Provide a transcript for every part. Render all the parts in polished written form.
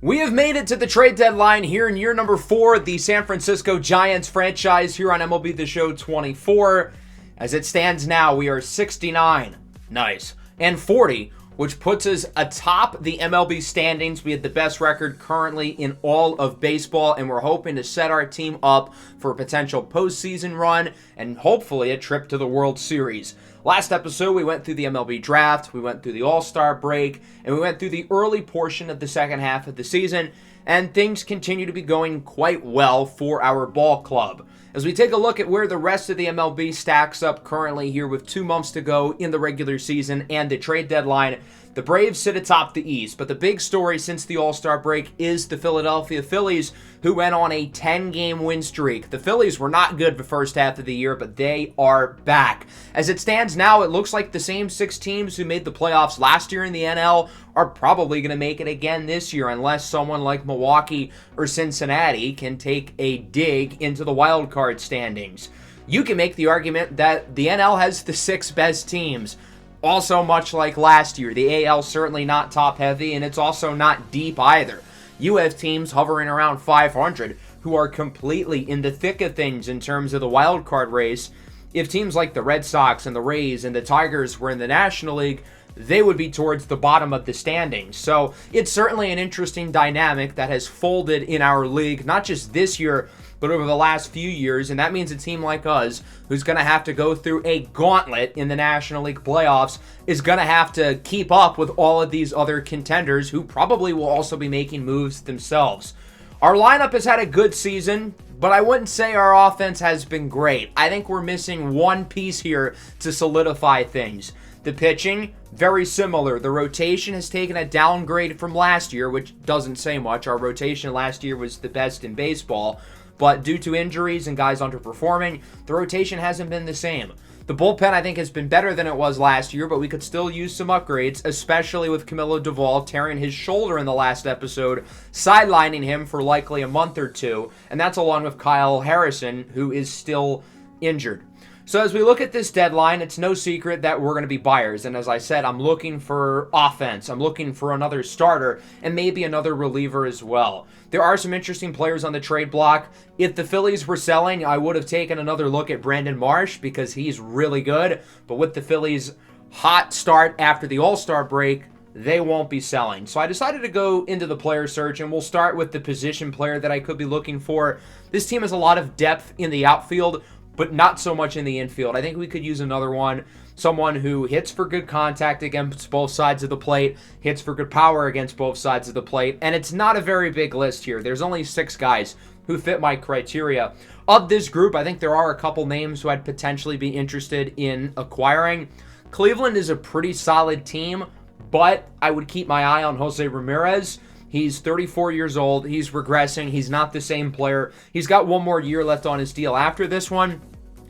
We have made it to the trade deadline here in year number 4 of the San Francisco Giants franchise here on MLB The Show 24. As it stands now, we are 69, nice, and 40, which puts us atop the MLB standings. We had the best record currently in all of baseball, and we're hoping to set our team up for a potential postseason run and hopefully a trip to the World Series. Last episode, we went through the MLB draft, we went through the All-Star break, and we went through the early portion of the second half of the season, and things continue to be going quite well for our ball club. As we take a look at where the rest of the MLB stacks up currently here with 2 months to go in the regular season and the trade deadline, the Braves sit atop the East, but the big story since the All-Star break is the Philadelphia Phillies, who went on a 10-game win streak. The Phillies were not good the first half of the year, but they are back. As it stands now, it looks like the same 6 teams who made the playoffs last year in the NL are probably going to make it again this year, unless someone like Milwaukee or Cincinnati can take a dig into the wild card standings. You can make the argument that the NL has the 6 best teams. Also, much like last year, the AL certainly not top-heavy, and it's also not deep either. You have teams hovering around 500 who are completely in the thick of things in terms of the wild card race. If teams like the Red Sox and the Rays and the Tigers were in the National League, they would be towards the bottom of the standings. So it's certainly an interesting dynamic that has folded in our league, not just this year, but over the last few years, and that means a team like us, who's going to have to go through a gauntlet in the National League playoffs, is going to have to keep up with all of these other contenders who probably will also be making moves themselves. Our lineup has had a good season, but I wouldn't say our offense has been great. I think we're missing one piece here to solidify things. The pitching, very similar. The rotation has taken a downgrade from last year, which doesn't say much. Our rotation last year was the best in baseball. But due to injuries and guys underperforming, the rotation hasn't been the same. The bullpen, I think, has been better than it was last year, but we could still use some upgrades, especially with Camilo Duvall tearing his shoulder in the last episode, sidelining him for likely a month or two, and that's along with Kyle Harrison, who is still injured. So as we look at this deadline, it's no secret that we're going to be buyers. And as I said, I'm looking for offense. I'm looking for another starter and maybe another reliever as well. There are some interesting players on the trade block. If the Phillies were selling, I would have taken another look at Brandon Marsh because he's really good. But with the Phillies' hot start after the All-Star break, they won't be selling. So I decided to go into the player search, and we'll start with the position player that I could be looking for. This team has a lot of depth in the outfield, but not so much in the infield. I think we could use another one, someone who hits for good contact against both sides of the plate, hits for good power against both sides of the plate, and it's not a very big list here. There's only 6 guys who fit my criteria. Of this group, I think there are a couple names who I'd potentially be interested in acquiring. Cleveland is a pretty solid team, but I would keep my eye on Jose Ramirez. He's 34 years old. He's regressing. He's not the same player. He's got 1 more year left on his deal after this one.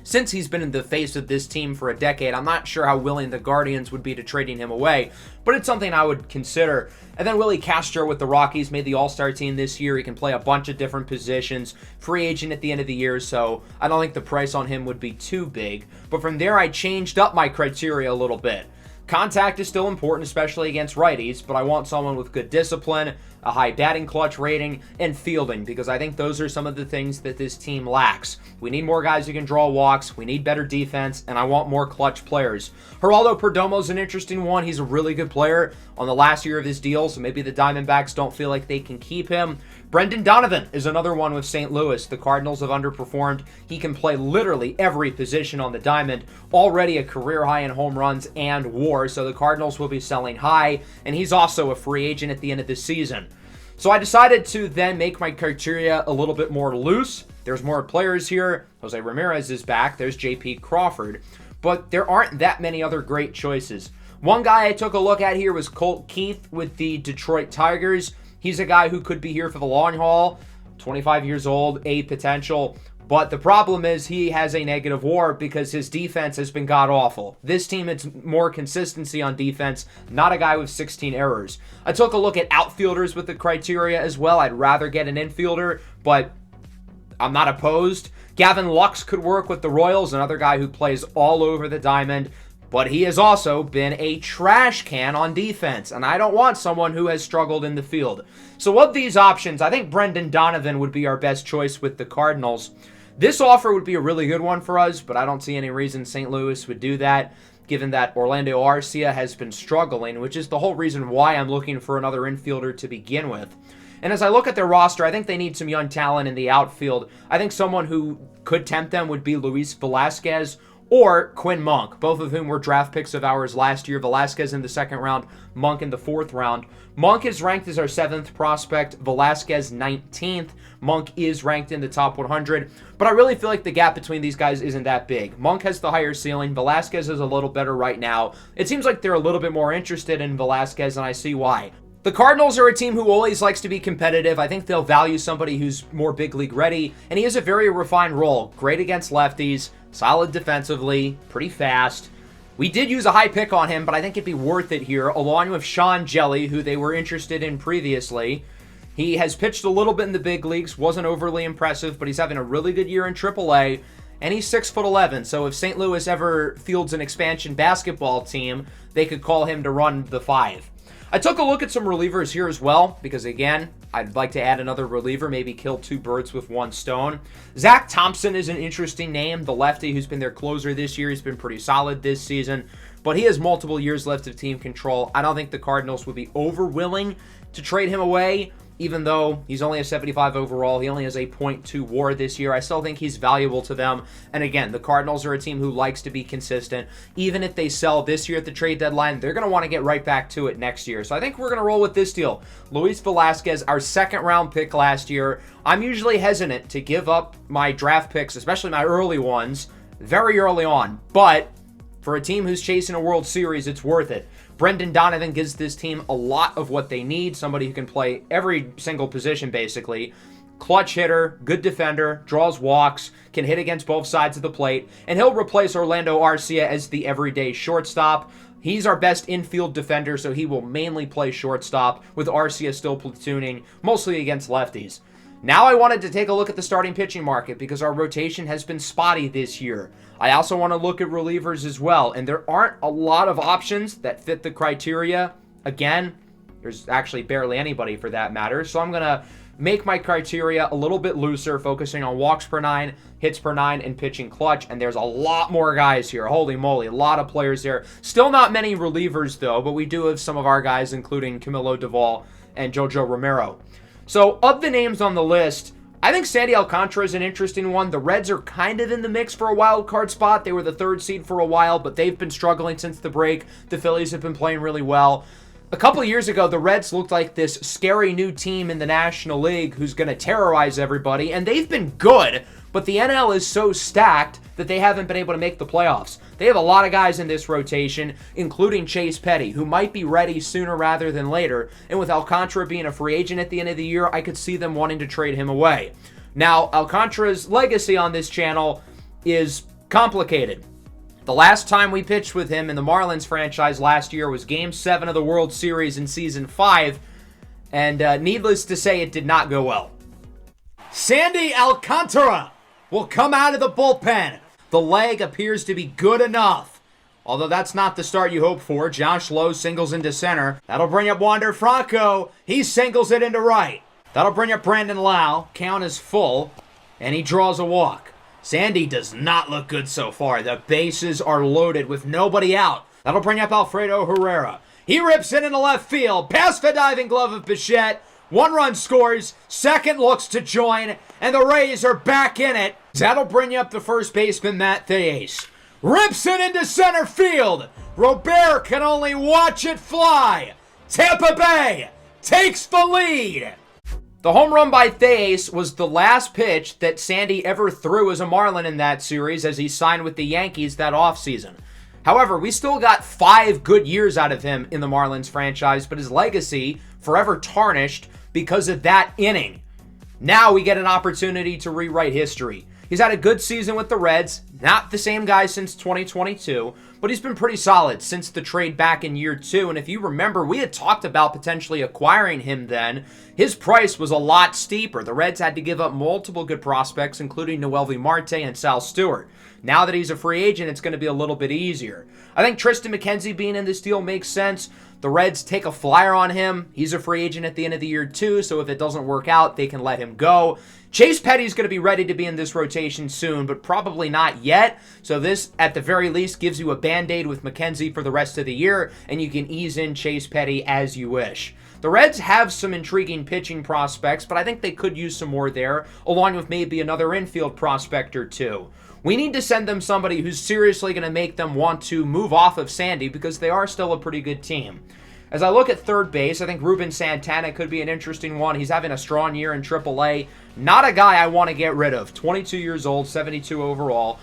Since he's been in the face of this team for a decade, I'm not sure how willing the Guardians would be to trading him away, but it's something I would consider. And then Willie Castro with the Rockies made the All-Star team this year. He can play a bunch of different positions. Free agent at the end of the year, so I don't think the price on him would be too big. But from there, I changed up my criteria a little bit. Contact is still important, especially against righties, but I want someone with good discipline, a high batting clutch rating, and fielding, because I think those are some of the things that this team lacks. We need more guys who can draw walks, we need better defense, and I want more clutch players. Geraldo Perdomo's an interesting one. He's a really good player on the last year of his deal, so maybe the Diamondbacks don't feel like they can keep him. Brendan Donovan is another one with St. Louis. The Cardinals have underperformed. He can play literally every position on the diamond. Already a career high in home runs and WAR, so the Cardinals will be selling high, and he's also a free agent at the end of the season. So I decided to then make my criteria a little bit more loose. There's more players here. Jose Ramirez is back. There's J.P. Crawford. But there aren't that many other great choices. One guy I took a look at here was Colt Keith with the Detroit Tigers. He's a guy who could be here for the long haul, 25 years old, a potential. But the problem is he has a negative WAR because his defense has been god-awful. This team, it's more consistency on defense, not a guy with 16 errors. I took a look at outfielders with the criteria as well. I'd rather get an infielder, but I'm not opposed. Gavin Lux could work with the Royals, another guy who plays all over the diamond. but he has also been a trash can on defense, and I don't want someone who has struggled in the field. So of these options, I think Brendan Donovan would be our best choice with the Cardinals. This offer would be a really good one for us, but I don't see any reason St. Louis would do that, given that Orlando Arcia has been struggling, which is the whole reason why I'm looking for another infielder to begin with. And as I look at their roster, I think they need some young talent in the outfield. I think someone who could tempt them would be Luis Velasquez or Quinn Monk, both of whom were draft picks of ours last year. Velasquez in the second round, Monk in the fourth round. Monk is ranked as our 7th prospect, Velasquez 19th. Monk is ranked in the top 100, but I really feel like the gap between these guys isn't that big. Monk has the higher ceiling. Velasquez is a little better right now. It seems like they're a little bit more interested in Velasquez, and I see why. The Cardinals are a team who always likes to be competitive. I think they'll value somebody who's more big league ready, and he has a very refined role. Great against lefties, solid defensively, pretty fast. We did use a high pick on him, but I think it'd be worth it here, along with Sean Jelly, who they were interested in previously. He has pitched a little bit in the big leagues, wasn't overly impressive, but he's having a really good year in AAA, and he's 6'11", so if St. Louis ever fields an expansion basketball team, they could call him to run the 5. I took a look at some relievers here as well, because again, I'd like to add another reliever, maybe kill 2 birds with 1 stone. Zach Thompson is an interesting name, the lefty who's been their closer this year. He's been pretty solid this season, but he has multiple years left of team control. I don't think the Cardinals would be over willing to trade him away, even though he's only a 75 overall. He only has a .2 WAR this year. I still think he's valuable to them. And again, the Cardinals are a team who likes to be consistent. Even if they sell this year at the trade deadline, they're going to want to get right back to it next year. So I think we're going to roll with this deal. Luis Velasquez, our 2nd round pick last year. I'm usually hesitant to give up my draft picks, especially my early ones, very early on. But for a team who's chasing a World Series, it's worth it. Brendan Donovan gives this team a lot of what they need. Somebody who can play every single position, basically. Clutch hitter, good defender, draws walks, can hit against both sides of the plate, and he'll replace Orlando Arcia as the everyday shortstop. He's our best infield defender, so he will mainly play shortstop, with Arcia still platooning, mostly against lefties. Now I wanted to take a look at the starting pitching market because our rotation has been spotty this year. I also want to look at relievers as well, and there aren't a lot of options that fit the criteria. Again, there's actually barely anybody for that matter, so I'm going to make my criteria a little bit looser, focusing on walks per 9, hits per 9, and pitching clutch, and there's a lot more guys here. Holy moly, a lot of players there. Still not many relievers, though, but we do have some of our guys, including Camilo Doval and Jojo Romero. So, of the names on the list, I think Sandy Alcantara is an interesting one. The Reds are kind of in the mix for a wild card spot. They were the 3rd seed for a while, but they've been struggling since the break. The Phillies have been playing really well. A couple of years ago, the Reds looked like this scary new team in the National League who's going to terrorize everybody, and they've been good, but the NL is so stacked that they haven't been able to make the playoffs. They have a lot of guys in this rotation, including Chase Petty, who might be ready sooner rather than later, and with Alcantara being a free agent at the end of the year, I could see them wanting to trade him away. Now, Alcantara's legacy on this channel is complicated. The last time we pitched with him in the Marlins franchise last year was Game 7 of the World Series in Season 5, and needless to say, it did not go well. Sandy Alcantara will come out of the bullpen. The leg appears to be good enough. Although that's not the start you hope for. Josh Lowe singles into center. That'll bring up Wander Franco. He singles it into right. That'll bring up Brandon Lau. Count is full, and he draws a walk. Sandy does not look good so far. The bases are loaded with nobody out. That'll bring up Alfredo Herrera. He rips it into left field. Past the diving glove of Bichette. 1 run scores. Second looks to join. And the Rays are back in it. That'll bring up the first baseman, Matt Thaiss. Rips it into center field. Robert can only watch it fly. Tampa Bay takes the lead. The home run by Thaiss was the last pitch that Sandy ever threw as a Marlin in that series as he signed with the Yankees that offseason. However, we still got 5 good years out of him in the Marlins franchise, but his legacy forever tarnished because of that inning. Now we get an opportunity to rewrite history. He's had a good season with the Reds. Not the same guy since 2022, but he's been pretty solid since the trade back in year 2. And if you remember, we had talked about potentially acquiring him then. His price was a lot steeper. The Reds had to give up multiple good prospects, including Noelvi Marte and Sal Stewart. Now that he's a free agent, it's going to be a little bit easier. I think Tristan McKenzie being in this deal makes sense. The Reds take a flyer on him. He's a free agent at the end of the year too, so if it doesn't work out, they can let him go. Chase Petty's going to be ready to be in this rotation soon, but probably not yet. So this, at the very least, gives you a Band-Aid with McKenzie for the rest of the year, and you can ease in Chase Petty as you wish. The Reds have some intriguing pitching prospects, but I think they could use some more there, along with maybe another infield prospect or two. We need to send them somebody who's seriously going to make them want to move off of Sandy because they are still a pretty good team. As I look at third base, I think Ruben Santana could be an interesting one. He's having a strong year in AAA. Not a guy I want to get rid of. 22 years old, 72 overall.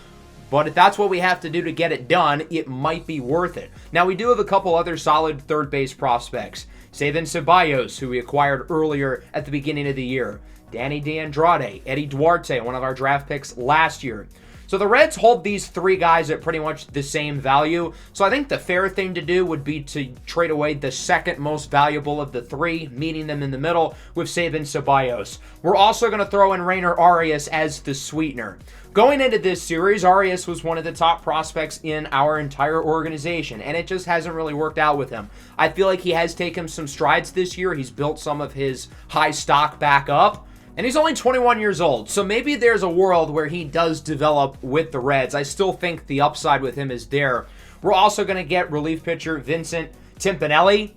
But if that's what we have to do to get it done, it might be worth it. Now, we do have a couple other solid third base prospects. Savin Ceballos, who we acquired earlier at the beginning of the year. Danny DeAndrade, Eddie Duarte, one of our draft picks last year. So the Reds hold these three guys at pretty much the same value. So I think the fair thing to do would be to trade away the second most valuable of the three, meeting them in the middle with Savin Ceballos. We're also going to throw in Rainer Arias as the sweetener. Going into this series, Arias was one of the top prospects in our entire organization, and it just hasn't really worked out with him. I feel like he has taken some strides this year. He's built some of his high stock back up. And he's only 21 years old, so maybe there's a world where he does develop with the Reds. I still think the upside with him is there. We're also going to get relief pitcher Vincent Timpanelli.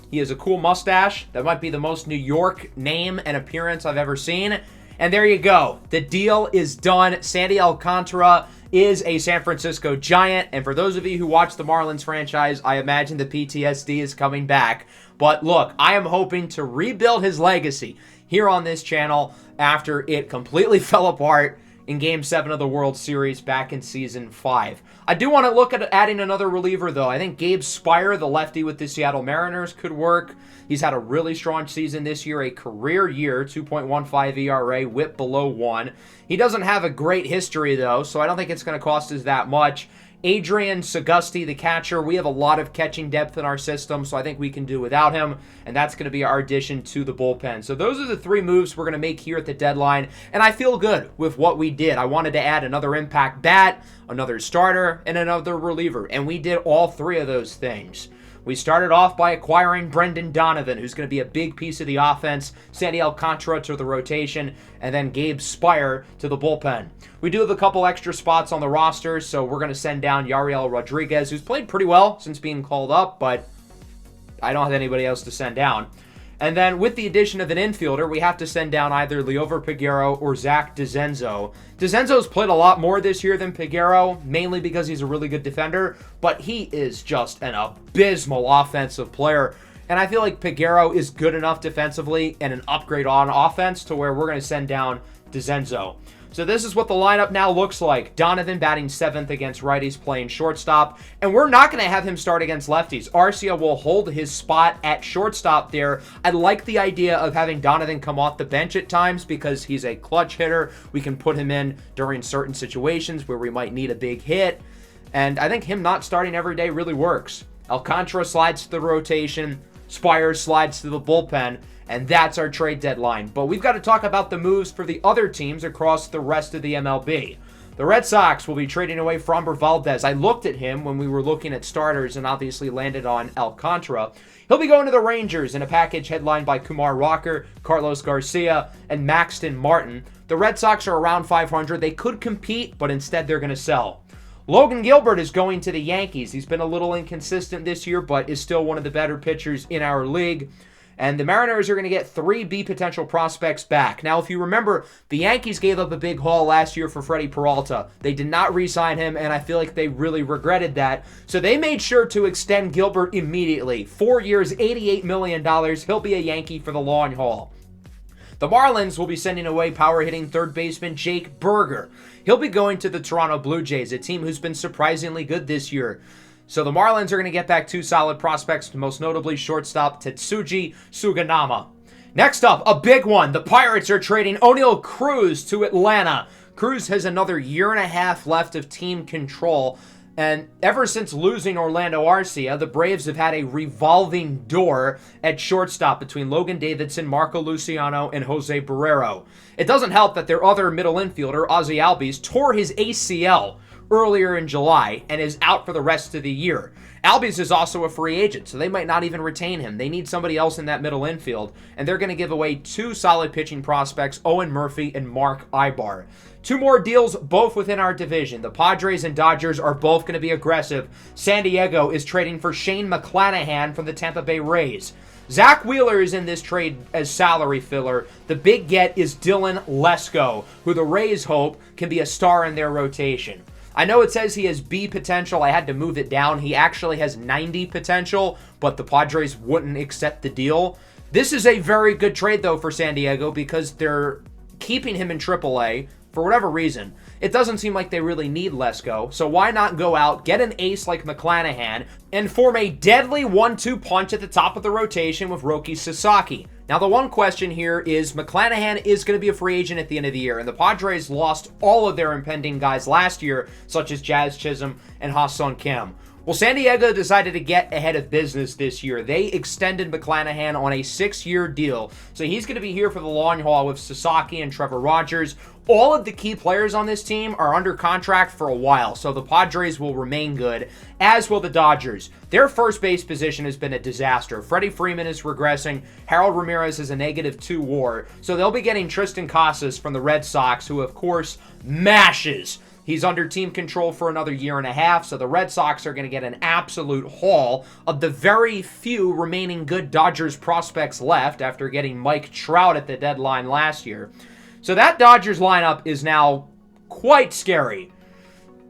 He has a cool mustache. That might be the most New York name and appearance I've ever seen. And there you go. The deal is done. Sandy Alcantara is a San Francisco Giant. And for those of you who watch the Marlins franchise, I imagine the PTSD is coming back. But look, I am hoping to rebuild his legacy here on this channel after it completely fell apart in Game 7 of the World Series back in Season 5. I do want to look at adding another reliever, though. I think Gabe Spire, the lefty with the Seattle Mariners, could work. He's had a really strong season this year, a career year, 2.15 ERA, whip below 1. He doesn't have a great history, though, so I don't think it's going to cost us that much. Adrian Sagusti, the catcher, we have a lot of catching depth in our system, so I think we can do without him, and that's going to be our addition to the bullpen. So those are the three moves we're going to make here at the deadline, and I feel good with what we did. I wanted to add another impact bat, another starter, and another reliever, and we did all three of those things. We started off by acquiring Brendan Donovan, who's going to be a big piece of the offense, Sandy Alcantara to the rotation, and then Gabe Spire to the bullpen. We do have a couple extra spots on the roster, so we're going to send down Yariel Rodriguez, who's played pretty well since being called up, but I don't have anybody else to send down. And then with the addition of an infielder, we have to send down either Liover Peguero or Zach DeZenzo. DeZenzo's played a lot more this year than Peguero, mainly because he's a really good defender, but he is just an abysmal offensive player. And I feel like Peguero is good enough defensively and an upgrade on offense to where we're going to send down DeZenzo. So this is what the lineup now looks like. Donovan batting 7th against righties, playing shortstop. And we're not going to have him start against lefties. Arcia will hold his spot at shortstop there. I like the idea of having Donovan come off the bench at times because he's a clutch hitter. We can put him in during certain situations where we might need a big hit. And I think him not starting every day really works. Alcantara slides to the rotation. Spire slides to the bullpen. And that's our trade deadline. But we've got to talk about the moves for the other teams across the rest of the MLB. The Red Sox will be trading away Framber Valdez. I looked at him when we were looking at starters and obviously landed on Alcantara. He'll be going to the Rangers in a package headlined by Kumar Rocker, Carlos Garcia, and Maxton Martin. The Red Sox are around 500. They could compete, but instead they're going to sell. Logan Gilbert is going to the Yankees. He's been a little inconsistent this year, but is still one of the better pitchers in our league. And the Mariners are going to get 3 B potential prospects back. Now, if you remember, the Yankees gave up a big haul last year for Freddie Peralta. They did not re-sign him, and I feel like they really regretted that. So they made sure to extend Gilbert immediately. 4 years, $88 million. He'll be a Yankee for the long haul. The Marlins will be sending away power-hitting third baseman Jake Berger. He'll be going to the Toronto Blue Jays, a team who's been surprisingly good this year. So the Marlins are going to get back 2 solid prospects, most notably shortstop Tetsuji Suganama. Next up, a big one. The Pirates are trading O'Neal Cruz to Atlanta. Cruz has another year and a half left of team control. And ever since losing Orlando Arcia, the Braves have had a revolving door at shortstop between Logan Davidson, Marco Luciano, and Jose Barrero. It doesn't help that their other middle infielder, Ozzie Albies, tore his ACL earlier in July and is out for the rest of the year. Albies is also a free agent, so they might not even retain him. They need somebody else in that middle infield, and they're going to give away two solid pitching prospects, Owen Murphy and Mark Ibar. Two more deals, both within our division. The Padres and Dodgers are both going to be aggressive. San Diego is trading for Shane McClanahan from the Tampa Bay Rays. Zach Wheeler is in this trade as salary filler. The big get is Dylan Lesko, who the Rays hope can be a star in their rotation. I know it says he has B potential. I had to move it down. He actually has 90 potential, but the Padres wouldn't accept the deal. This is a very good trade, though, for San Diego because they're keeping him in AAA for whatever reason. It doesn't seem like they really need Lesko, so why not go out, get an ace like McClanahan, and form a deadly 1-2 punch at the top of the rotation with Roki Sasaki. Now, the one question here is McClanahan is going to be a free agent at the end of the year, and the Padres lost all of their impending guys last year, such as Jazz Chisholm and Ha-Seong Kim. Well, San Diego decided to get ahead of business this year. They extended McClanahan on a 6-year deal, so he's going to be here for the long haul with Sasaki and Trevor Rogers. All of the key players on this team are under contract for a while, so the Padres will remain good, as will the Dodgers. Their first base position has been a disaster. Freddie Freeman is regressing. Harold Ramirez is a -2 WAR, so they'll be getting Tristan Casas from the Red Sox, who, of course, mashes. He's under team control for another year and a half, so the Red Sox are going to get an absolute haul of the very few remaining good Dodgers prospects left after getting Mike Trout at the deadline last year. So that Dodgers lineup is now quite scary.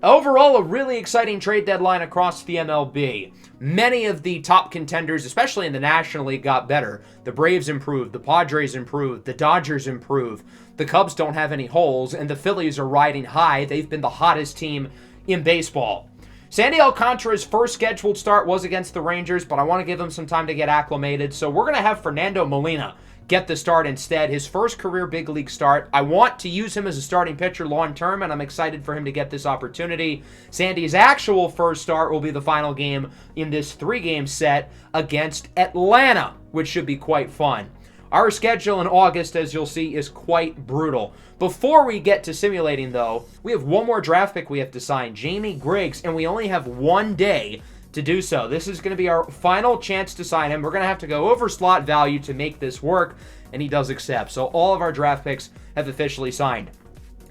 Overall, a really exciting trade deadline across the MLB. Many of the top contenders, especially in the National League, got better. The Braves improved, the Padres improved, the Dodgers improved. The Cubs don't have any holes, and the Phillies are riding high. They've been the hottest team in baseball. Sandy Alcantara's first scheduled start was against the Rangers, but I want to give him some time to get acclimated, so we're going to have Fernando Molina get the start instead. His first career big league start. I want to use him as a starting pitcher long term, and I'm excited for him to get this opportunity. Sandy's actual first start will be the final game in this 3-game set against Atlanta, which should be quite fun. Our schedule in August, as you'll see, is quite brutal. Before we get to simulating, though, we have one more draft pick we have to sign, Jamie Griggs, and we only have 1 day to do so. This is going to be our final chance to sign him. We're going to have to go over slot value to make this work, and he does accept. So all of our draft picks have officially signed.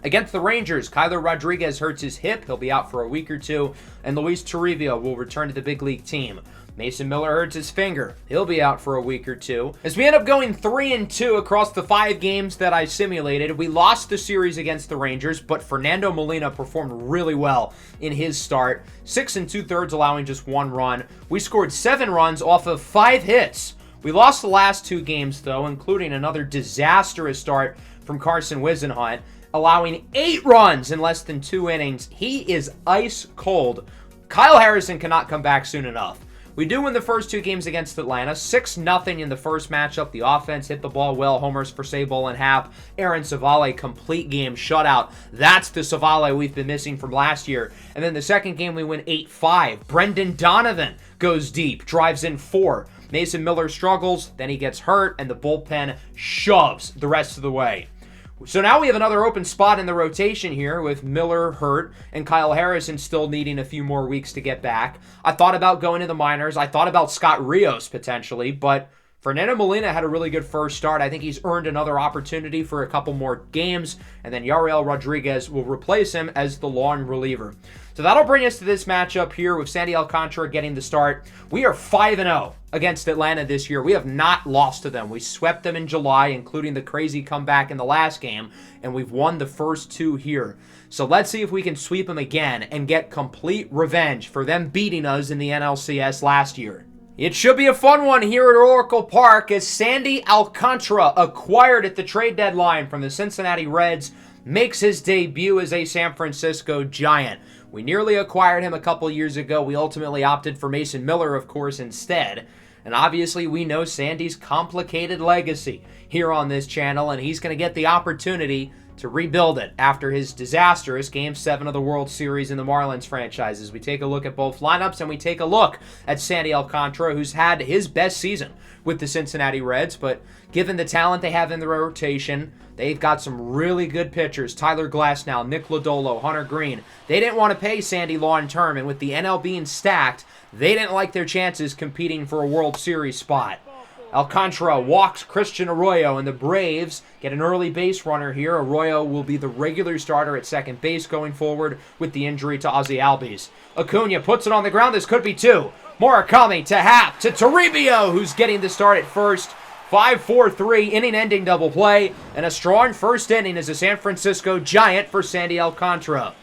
Against the Rangers, Kyler Rodriguez hurts his hip. He'll be out for a week or two, and Luis Torrevia will return to the big league team. Mason Miller hurts his finger. He'll be out for a week or two. As we end up going 3-2 across the 5 games that I simulated, we lost the series against the Rangers, but Fernando Molina performed really well in his start. 6 2/3, allowing just 1 run. We scored 7 runs off of 5 hits. We lost the last 2 games, though, including another disastrous start from Carson Wisenhunt, allowing 8 runs in less than 2 innings. He is ice cold. Kyle Harrison cannot come back soon enough. We do win the first 2 games against Atlanta, 6-0 in the first matchup. The offense hit the ball well, homers for Sable and Happ. Aaron Savale, complete game shutout. That's the Savale we've been missing from last year. And then the second game, we win 8-5. Brendan Donovan goes deep, drives in 4. Mason Miller struggles, then he gets hurt, and the bullpen shoves the rest of the way. So now we have another open spot in the rotation here with Miller hurt and Kyle Harrison still needing a few more weeks to get back. I thought about going to the minors. I thought about Scott Rios potentially, but Fernando Molina had a really good first start. I think he's earned another opportunity for a couple more games, and then Yariel Rodriguez will replace him as the long reliever. So that'll bring us to this matchup here with Sandy Alcantara getting the start. We are 5-0 against Atlanta this year. We have not lost to them. We swept them in July, including the crazy comeback in the last game, and we've won the first 2 here. So let's see if we can sweep them again and get complete revenge for them beating us in the NLCS last year. It should be a fun one here at Oracle Park as Sandy Alcantara, acquired at the trade deadline from the Cincinnati Reds, makes his debut as a San Francisco Giant. We nearly acquired him a couple years ago. We ultimately opted for Mason Miller, of course, instead. And obviously, we know Sandy's complicated legacy here on this channel, and he's going to get the opportunity to rebuild it after his disastrous Game 7 of the World Series in the Marlins franchise. As we take a look at both lineups and we take a look at Sandy Alcantara, who's had his best season with the Cincinnati Reds, but given the talent they have in the rotation, they've got some really good pitchers. Tyler Glasnow, Nick Lodolo, Hunter Green. They didn't want to pay Sandy long term, and with the NL being stacked, they didn't like their chances competing for a World Series spot. Alcantara walks Christian Arroyo, and the Braves get an early base runner here. Arroyo will be the regular starter at second base going forward with the injury to Ozzie Albies. Acuna puts it on the ground. This could be two. Murakami to Happ to Toribio, who's getting the start at first. 5-4-3, inning-ending double play, and a strong first inning as a San Francisco Giant for Sandy Alcantara.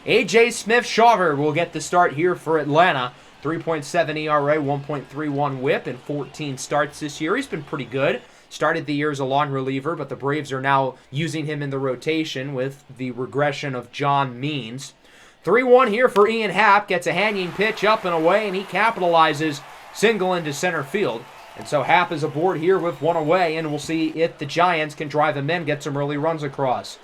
A.J. Smith-Shawver will get the start here for Atlanta. 3.7 ERA, 1.31 whip, and 14 starts this year. He's been pretty good. Started the year as a long reliever, but the Braves are now using him in the rotation with the regression of John Means. 3-1 here for Ian Happ. Gets a hanging pitch up and away, and he capitalizes, single into center field. And so Happ is aboard here with one away, and we'll see if the Giants can drive him in, get some early runs across.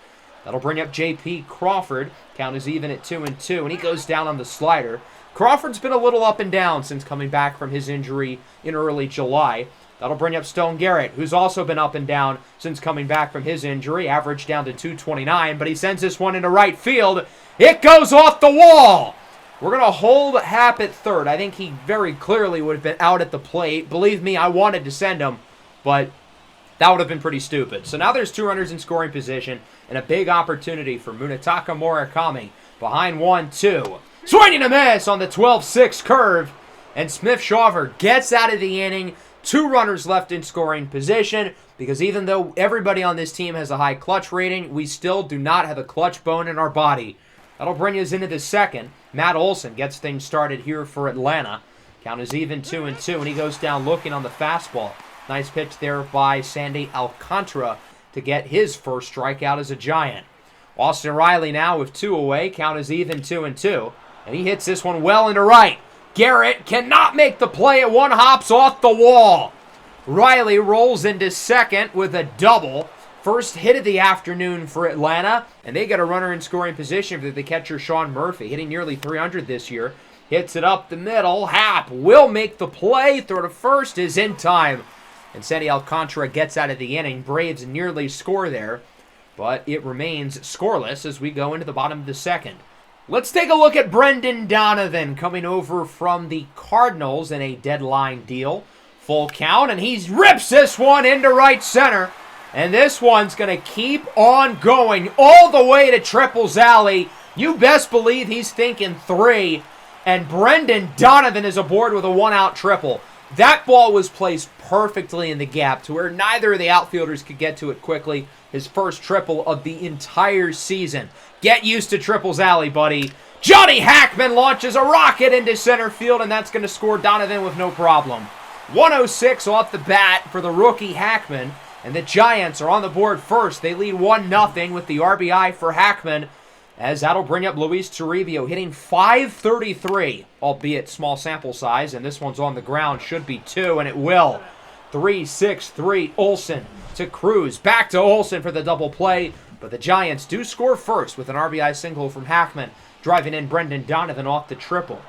That'll bring up J.P. Crawford. Count is even at 2-2, and he goes down on the slider. Crawford's been a little up and down since coming back from his injury in early July. That'll bring up Stone Garrett, who's also been up and down since coming back from his injury, averaged down to 229, but he sends this one into right field. It goes off the wall! We're going to hold Happ at third. I think he very clearly would have been out at the plate. Believe me, I wanted to send him, but that would have been pretty stupid. So now there's 2 runners in scoring position and a big opportunity for Munetaka Murakami behind 1-2. Swinging a miss on the 12-6 curve, and Smith-Shawver gets out of the inning. 2 runners left in scoring position, because even though everybody on this team has a high clutch rating, we still do not have a clutch bone in our body. That'll bring us into the second. Matt Olson gets things started here for Atlanta. Count is even 2-2, and he goes down looking on the fastball. Nice pitch there by Sandy Alcantara to get his first strikeout as a Giant. Austin Riley now with 2 away. Count is even 2-2. And he hits this one well into right. Garrett cannot make the play. It one hops off the wall. Riley rolls into second with a double. First hit of the afternoon for Atlanta. And they get a runner in scoring position for the catcher Sean Murphy, hitting nearly 300 this year. Hits it up the middle. Happ will make the play. Throw to first is in time. And Sandy Alcantara gets out of the inning. Braves nearly score there, but it remains scoreless as we go into the bottom of the second. Let's take a look at Brendan Donovan coming over from the Cardinals in a deadline deal. Full count, and he rips this one into right center. And this one's going to keep on going all the way to Triples Alley. You best believe he's thinking 3. And Brendan Donovan is aboard with a 1-out triple. That ball was placed perfectly in the gap to where neither of the outfielders could get to it quickly. His first triple of the entire season. Get used to Triples Alley, buddy. Johnny Hackman launches a rocket into center field, and that's going to score Donovan with no problem. 106 off the bat for the rookie Hackman, and the Giants are on the board first. They lead 1-0 with the RBI for Hackman, as that'll bring up Luis Toribio, hitting .533, albeit small sample size, and this one's on the ground. Should be 2, and it will. 3-6-3, Olsen to Cruz. Back to Olsen for the double play, but the Giants do score first with an RBI single from Hackman, driving in Brendan Donovan off the triple.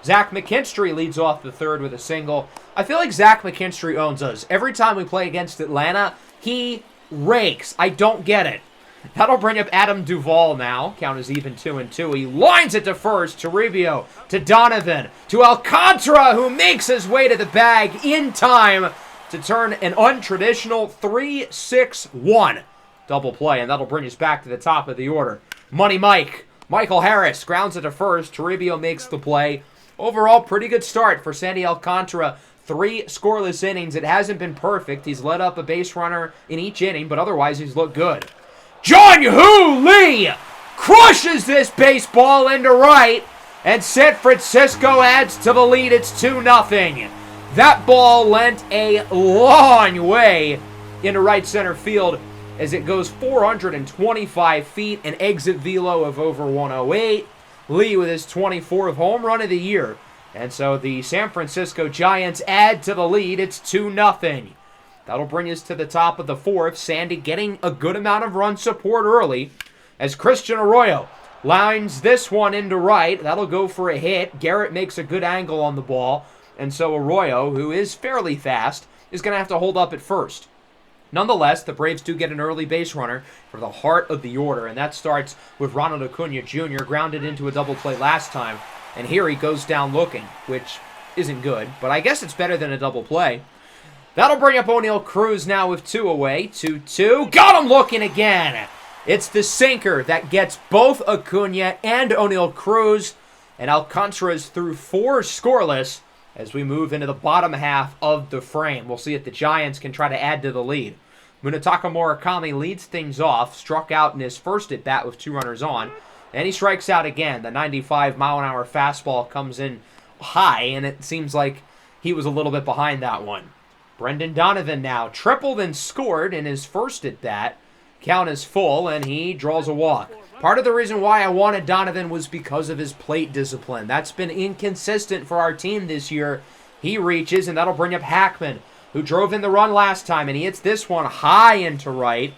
Zach McKinstry leads off the third with a single. I feel like Zach McKinstry owns us. Every time we play against Atlanta, he rakes. I don't get it. That'll bring up Adam Duvall now. Count is even 2-2. He lines it to first. Toribio to Donovan to Alcantara, who makes his way to the bag in time to turn an untraditional 3-6-1 double play, and that'll bring us back to the top of the order. Money Mike. Michael Harris grounds it to first. Toribio makes the play. Overall, pretty good start for Sandy Alcantara. 3 scoreless innings. It hasn't been perfect. He's led up a base runner in each inning, but otherwise he's looked good. Jung-Hoo Lee crushes this baseball into right, and San Francisco adds to the lead. It's 2-0. That ball went a long way into right center field as it goes 425 feet, an exit velo of over 108. Lee with his 24th home run of the year. And so the San Francisco Giants add to the lead. It's 2-0. That'll bring us to the top of the fourth. Sandy getting a good amount of run support early as Christian Arroyo lines this one into right. That'll go for a hit. Garrett makes a good angle on the ball, and so Arroyo, who is fairly fast, is going to have to hold up at first. Nonetheless, the Braves do get an early base runner for the heart of the order, and that starts with Ronald Acuna Jr. grounded into a double play last time, and here he goes down looking, which isn't good, but I guess it's better than a double play. That'll bring up O'Neill Cruz now with 2 away. 2-2. Got him looking again. It's the sinker that gets both Acuna and O'Neill Cruz, and Alcantara's through 4 scoreless as we move into the bottom half of the frame. We'll see if the Giants can try to add to the lead. Munetaka Murakami leads things off, struck out in his first at-bat with 2 runners on, and he strikes out again. The 95-mile-an-hour fastball comes in high, and it seems like he was a little bit behind that one. Brendan Donovan now tripled and scored in his first at-bat. Count is full, and he draws a walk. Part of the reason why I wanted Donovan was because of his plate discipline. That's been inconsistent for our team this year. He reaches, and that'll bring up Hackman, who drove in the run last time, and he hits this one high into right.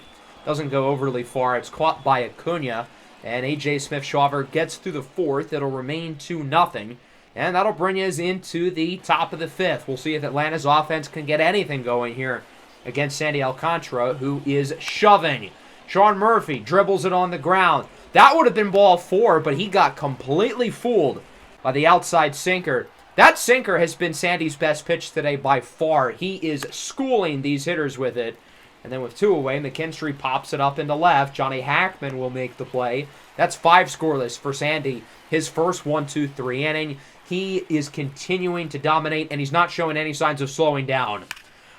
Doesn't go overly far. It's caught by Acuna, and A.J. Smith-Shawver gets through the fourth. It'll remain 2-0. And that'll bring us into the top of the fifth. We'll see if Atlanta's offense can get anything going here against Sandy Alcantara, who is shoving. Sean Murphy dribbles it on the ground. That would have been ball 4, but he got completely fooled by the outside sinker. That sinker has been Sandy's best pitch today by far. He is schooling these hitters with it. And then with 2 away, McKinstry pops it up into left. Johnny Hackman will make the play. That's 5 scoreless for Sandy. His first 1-2-3 inning. He is continuing to dominate, and he's not showing any signs of slowing down.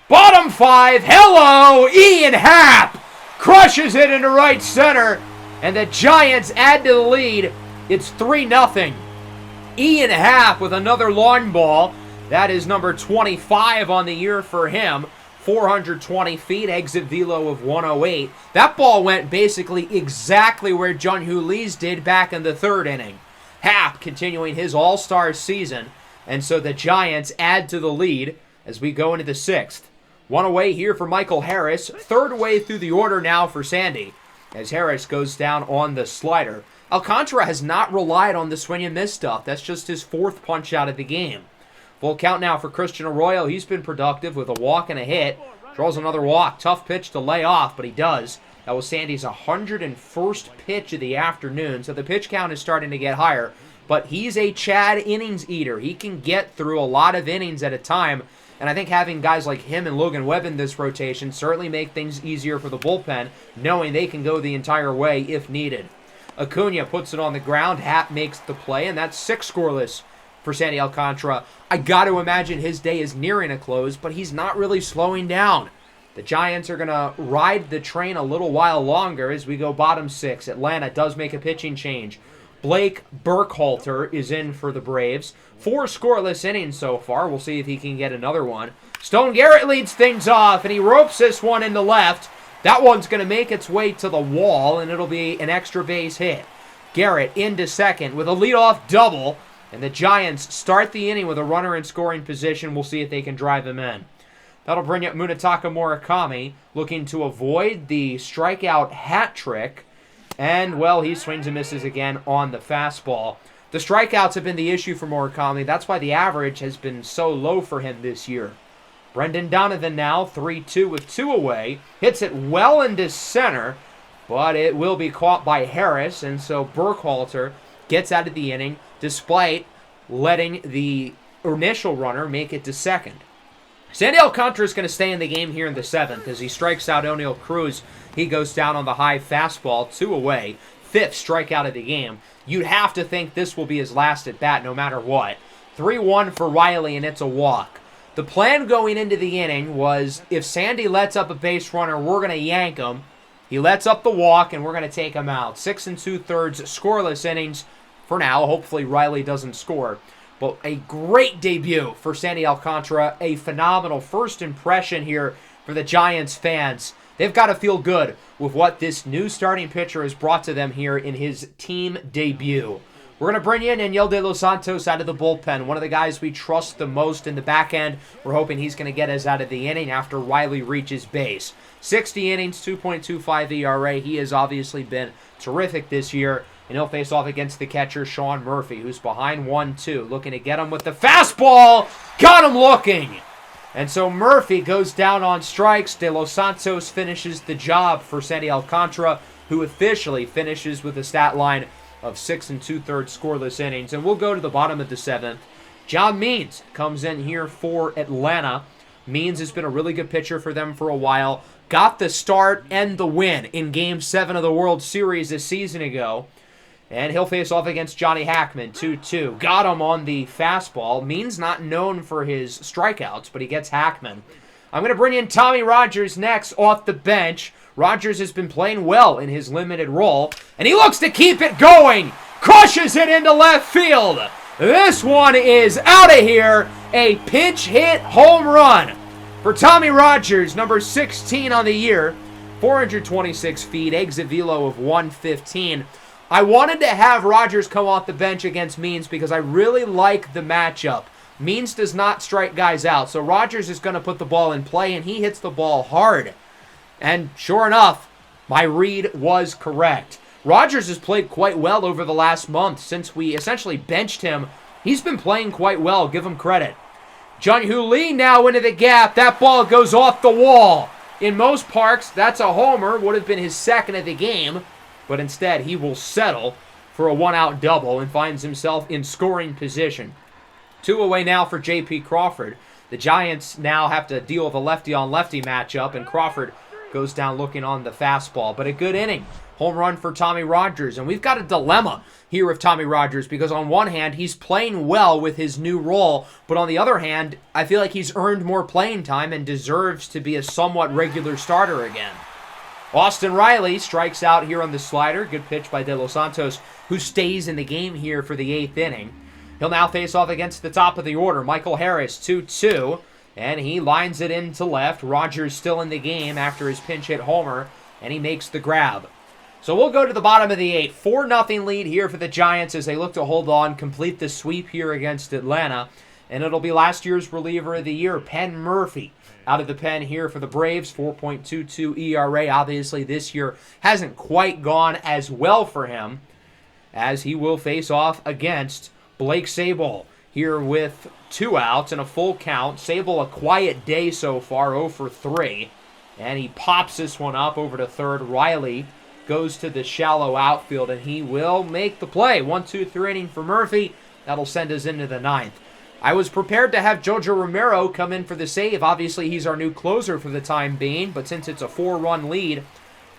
Bottom 5, hello, Ian Happ crushes it into right center, and the Giants add to the lead. It's 3-0. Ian Happ with another long ball. That is number 25 on the year for him. 420 feet, exit velo of 108. That ball went basically exactly where Jun-Hoo Lee's did back in the 3rd inning. Happ continuing his all-star season, and so the Giants add to the lead as we go into the 6th. 1 away here for Michael Harris. 3rd away through the order now for Sandy as Harris goes down on the slider. Alcantara has not relied on the swing and miss stuff. That's just his 4th punch out of the game. Full count now for Christian Arroyo. He's been productive with a walk and a hit. Draws another walk. Tough pitch to lay off, but he does. That was Sandy's 101st pitch of the afternoon, so the pitch count is starting to get higher. But he's a Chad innings eater. He can get through a lot of innings at a time, and I think having guys like him and Logan Webb in this rotation certainly make things easier for the bullpen, knowing they can go the entire way if needed. Acuna puts it on the ground. Happ makes the play, and that's 6 scoreless for Sandy Alcantara. I got to imagine his day is nearing a close, but he's not really slowing down. The Giants are going to ride the train a little while longer as we go bottom 6. Atlanta does make a pitching change. Blake Burkhalter is in for the Braves. 4 scoreless innings so far. We'll see if he can get another one. Stone Garrett leads things off, and he ropes this one into left. That one's going to make its way to the wall, and it'll be an extra base hit. Garrett into second with a leadoff double, and the Giants start the inning with a runner in scoring position. We'll see if they can drive him in. That'll bring up Munetaka Murakami, looking to avoid the strikeout hat trick. And, well, he swings and misses again on the fastball. The strikeouts have been the issue for Murakami. That's why the average has been so low for him this year. Brendan Donovan now, 3-2 with 2 away. Hits it well into center, but it will be caught by Harris. And so Burkhalter gets out of the inning, despite letting the initial runner make it to second. Sandy Alcantara is going to stay in the game here in the 7th as he strikes out O'Neill Cruz. He goes down on the high fastball, 2 away, 5th strikeout of the game. You'd have to think this will be his last at bat no matter what. 3-1 for Riley, and it's a walk. The plan going into the inning was if Sandy lets up a base runner, we're going to yank him. He lets up the walk, and we're going to take him out. 6 2/3 scoreless innings for now. Hopefully Riley doesn't score. But a great debut for Sandy Alcantara. A phenomenal first impression here for the Giants fans. They've got to feel good with what this new starting pitcher has brought to them here in his team debut. We're going to bring in Daniel De Los Santos out of the bullpen, one of the guys we trust the most in the back end. We're hoping he's going to get us out of the inning after Riley reaches base. 60 innings, 2.25 ERA. He has obviously been terrific this year, and he'll face off against the catcher, Sean Murphy, who's behind 1-2, looking to get him with the fastball. Got him looking. And so Murphy goes down on strikes. De Los Santos finishes the job for Sandy Alcantara, who officially finishes with a stat line of 6 2/3 scoreless innings. And we'll go to the bottom of the 7th. John Means comes in here for Atlanta. Means has been a really good pitcher for them for a while. Got the start and the win in Game 7 of the World Series a season ago. And he'll face off against Johnny Hackman, 2-2. Got him on the fastball. Means not known for his strikeouts, but he gets Hackman. I'm going to bring in Tommy Rogers next off the bench. Rogers has been playing well in his limited role, and he looks to keep it going. Crushes it into left field. This one is out of here. A pinch hit home run for Tommy Rogers, number 16 on the year. 426 feet, exit velo of 115. I wanted to have Rogers come off the bench against Means because I really like the matchup. Means does not strike guys out, so Rogers is going to put the ball in play, and he hits the ball hard. And sure enough, my read was correct. Rogers has played quite well over the last month since we essentially benched him. He's been playing quite well, give him credit. Jun-Hoo Lee now into the gap. That ball goes off the wall. In most parks, that's a homer. Would have been his second of the game. But instead, he will settle for a one-out double and finds himself in scoring position. 2 away now for J.P. Crawford. The Giants now have to deal with a lefty-on-lefty matchup, and Crawford goes down looking on the fastball. But a good inning. Home run for Tommy Rogers. And we've got a dilemma here with Tommy Rogers because on one hand, he's playing well with his new role. But on the other hand, I feel like he's earned more playing time and deserves to be a somewhat regular starter again. Austin Riley strikes out here on the slider. Good pitch by De Los Santos, who stays in the game here for the 8th inning. He'll now face off against the top of the order. Michael Harris, 2-2, and he lines it into left. Rogers still in the game after his pinch hit homer, and he makes the grab. So we'll go to the bottom of the 8th. 4-0 lead here for the Giants as they look to hold on, complete the sweep here against Atlanta. And it'll be last year's reliever of the year, Penn Murphy, out of the pen here for the Braves. 4.22 ERA. Obviously, this year hasn't quite gone as well for him as he will face off against Blake Sabol here with 2 outs and a full count. Sabol, a quiet day so far, 0 for 3. And he pops this one up over to third. Riley goes to the shallow outfield, and he will make the play. 1-2-3 inning for Murphy. That'll send us into the 9th. I was prepared to have Jojo Romero come in for the save. Obviously, he's our new closer for the time being, but since it's a 4-run lead,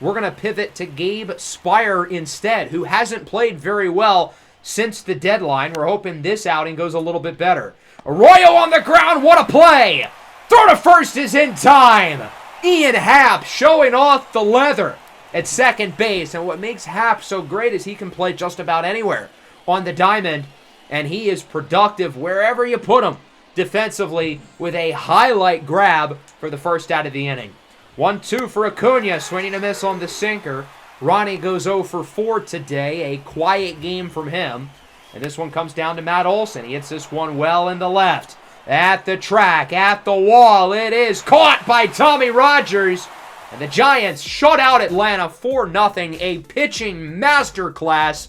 we're going to pivot to Gabe Spire instead, who hasn't played very well since the deadline. We're hoping this outing goes a little bit better. Arroyo on the ground. What a play! Throw to first is in time. Ian Happ showing off the leather at second base. And what makes Happ so great is he can play just about anywhere on the diamond. And he is productive wherever you put him defensively with a highlight grab for the first out of the inning. 1-2 for Acuna, swinging a miss on the sinker. Ronnie goes 0 for 4 today, a quiet game from him. And this one comes down to Matt Olson. He hits this one well in the left. At the track, at the wall, it is caught by Tommy Rogers. And the Giants shut out Atlanta 4-0, a pitching masterclass.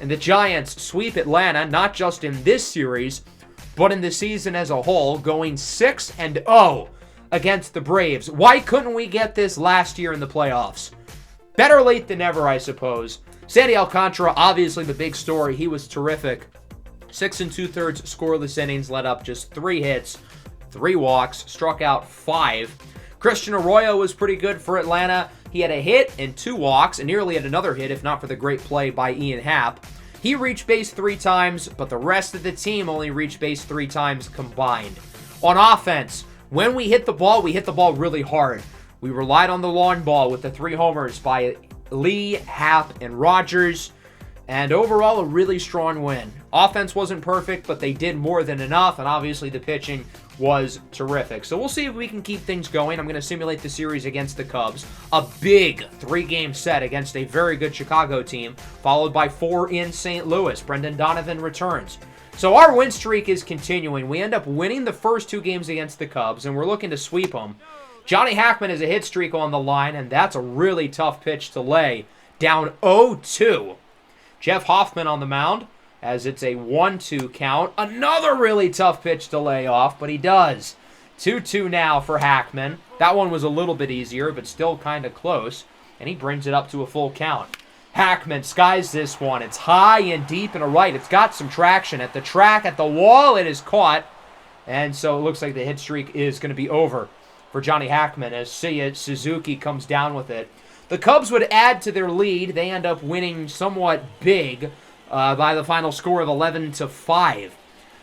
And the Giants sweep Atlanta, not just in this series, but in the season as a whole, going 6-0 against the Braves. Why couldn't we get this last year in the playoffs? Better late than never, I suppose. Sandy Alcantara, obviously the big story. He was terrific. 6 2/3 scoreless innings, let up just 3 hits, 3 walks, struck out 5. Christian Arroyo was pretty good for Atlanta. He had a hit and 2 walks, and nearly had another hit if not for the great play by Ian Happ. He reached base 3 times, but the rest of the team only reached base 3 times combined. On offense, when we hit the ball really hard. We relied on the long ball with the 3 homers by Lee, Happ, and Rogers. And overall, a really strong win. Offense wasn't perfect, but they did more than enough, and obviously the pitching was terrific. So we'll see if we can keep things going. I'm going to simulate the series against the Cubs. A big 3-game set against a very good Chicago team, followed by 4 in St. Louis. Brendan Donovan returns. So our win streak is continuing. We end up winning the first 2 games against the Cubs, and we're looking to sweep them. Johnny Hackman has a hit streak on the line, and that's a really tough pitch to lay. Down 0-2. Jeff Hoffman on the mound, as it's a 1-2 count. Another really tough pitch to lay off, but he does. 2-2 now for Hackman. That one was a little bit easier, but still kind of close, and he brings it up to a full count. Hackman skies this one. It's high and deep and a right. It's got some traction. At the track, at the wall, it is caught. And so it looks like the hit streak is going to be over for Johnny Hackman as Seiya Suzuki comes down with it. The Cubs would add to their lead. They end up winning somewhat big by the final score of 11-5.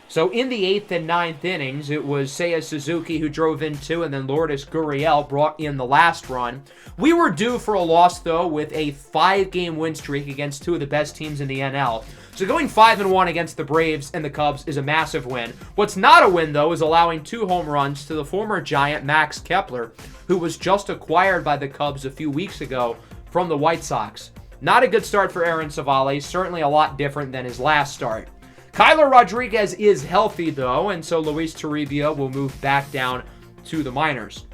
So in the 8th and 9th innings, it was Seiya Suzuki who drove in 2, and then Lourdes Gurriel brought in the last run. We were due for a loss, though, with a 5-game win streak against 2 of the best teams in the NL. So going 5-1 against the Braves and the Cubs is a massive win. What's not a win, though, is allowing 2 home runs to the former Giant Max Kepler, who was just acquired by the Cubs a few weeks ago from the White Sox. Not a good start for Aaron Savale, certainly a lot different than his last start. Kyler Rodriguez is healthy, though, and so Luis Toribio will move back down to the minors.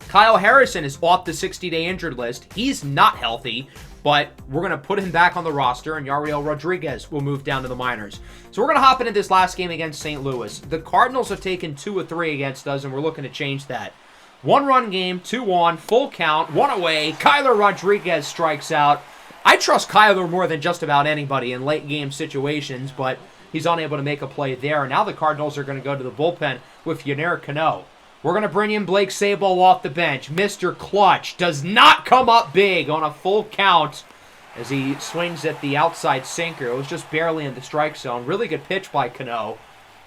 Kyle Harrison is off the 60-day injured list. He's not healthy, but we're going to put him back on the roster, and Yariel Rodriguez will move down to the minors. So we're going to hop into this last game against St. Louis. The Cardinals have taken 2 of 3 against us, and we're looking to change that. 1-run game, 2 on, full count, 1 away. Kyler Rodriguez strikes out. I trust Kyler more than just about anybody in late-game situations, but he's unable to make a play there. Now the Cardinals are going to go to the bullpen with Yennier Cano. We're going to bring in Blake Sabol off the bench. Mr. Clutch does not come up big on a full count as he swings at the outside sinker. It was just barely in the strike zone. Really good pitch by Cano,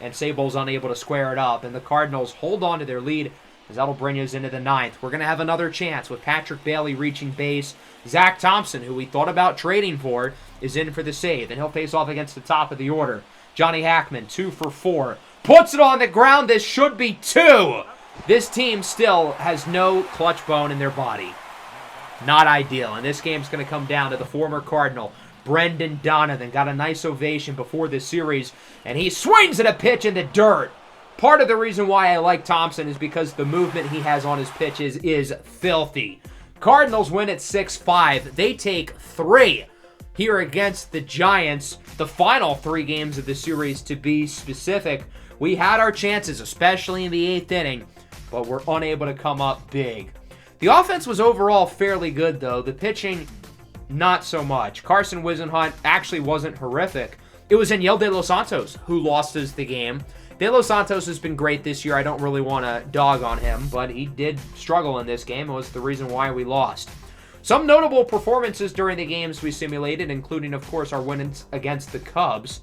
and Sabol's unable to square it up. And the Cardinals hold on to their lead as that'll bring us into the 9th. We're going to have another chance with Patrick Bailey reaching base. Zach Thompson, who we thought about trading for, is in for the save, and he'll face off against the top of the order. Johnny Hackman, 2 for 4. Puts it on the ground. This should be 2. This team still has no clutch bone in their body. Not ideal. And this game's going to come down to the former Cardinal, Brendan Donovan. Got a nice ovation before this series, and he swings at a pitch in the dirt. Part of the reason why I like Thompson is because the movement he has on his pitches is filthy. Cardinals win at 6-5. They take 3 here against the Giants. The final 3 games of the series, to be specific. We had our chances, especially in the 8th inning, but we're unable to come up big. The offense was overall fairly good, though. The pitching, not so much. Carson Whisenhunt actually wasn't horrific. It was Yaniel De Los Santos who lost us the game. De Los Santos has been great this year. I don't really want to dog on him, but he did struggle in this game. It was the reason why we lost. Some notable performances during the games we simulated, including, of course, our wins against the Cubs.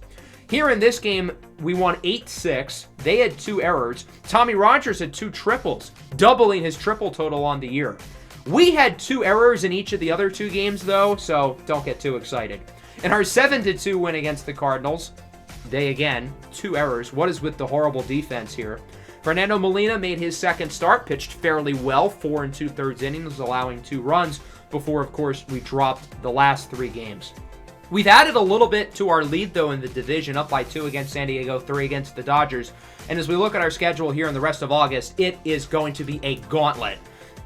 Here in this game, we won 8-6. They had 2 errors. Tommy Rogers had 2 triples, doubling his triple total on the year. We had 2 errors in each of the other 2 games, though, so don't get too excited. In our 7-2 win against the Cardinals, they, again, 2 errors. What is with the horrible defense here? Fernando Molina made his second start, pitched fairly well, 4 2/3 innings, allowing 2 runs, before, of course, we dropped the last 3 games. We've added a little bit to our lead, though, in the division, up by 2 against San Diego, 3 against the Dodgers. And as we look at our schedule here in the rest of August, it is going to be a gauntlet.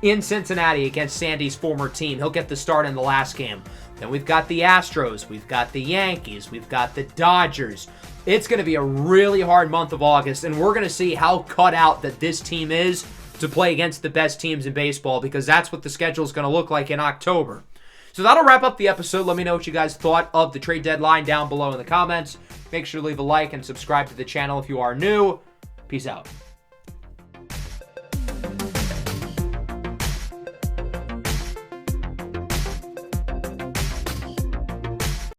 In Cincinnati against Sandy's former team, he'll get the start in the last game. Then we've got the Astros, we've got the Yankees, we've got the Dodgers. It's going to be a really hard month of August, and we're going to see how cut out that this team is to play against the best teams in baseball, because that's what the schedule is going to look like in October. So that'll wrap up the episode. Let me know what you guys thought of the trade deadline down below in the comments. Make sure to leave a like and subscribe to the channel if you are new. Peace out.